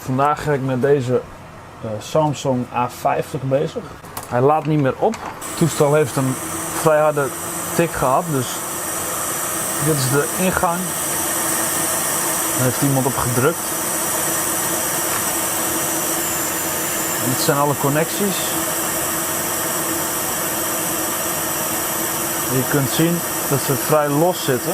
Vandaag ga ik met deze Samsung A50 bezig. Hij laat niet meer op. Het toestel heeft een vrij harde tik gehad, dus dit is de ingang. Daar heeft iemand op gedrukt. En dit zijn alle connecties. Je kunt zien dat ze vrij los zitten.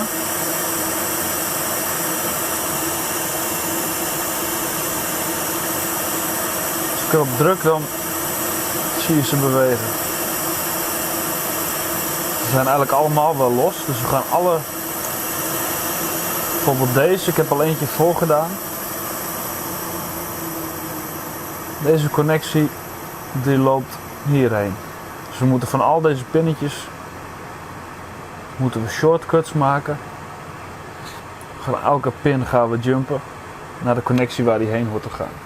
Als ik erop druk, dan zie je ze bewegen. Ze zijn eigenlijk allemaal wel los, dus we gaan alle, bijvoorbeeld deze, ik heb al eentje voorgedaan. Deze connectie die loopt hierheen. Dus we moeten van al deze pinnetjes moeten we shortcuts maken. Van elke pin gaan we jumpen naar de connectie waar die heen hoort te gaan.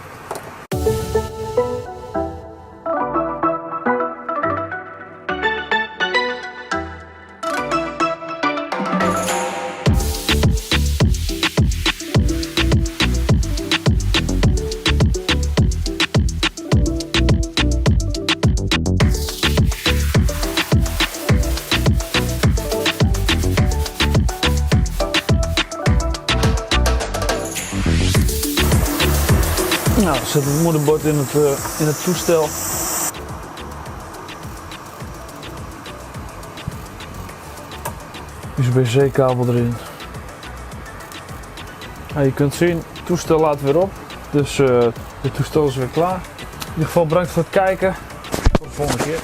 Nou, zet het moederbord in het toestel. USB-C-kabel erin. Nou, je kunt zien, het toestel laat weer op. Dus het toestel is weer klaar. In ieder geval bedankt voor het kijken. Tot de volgende keer.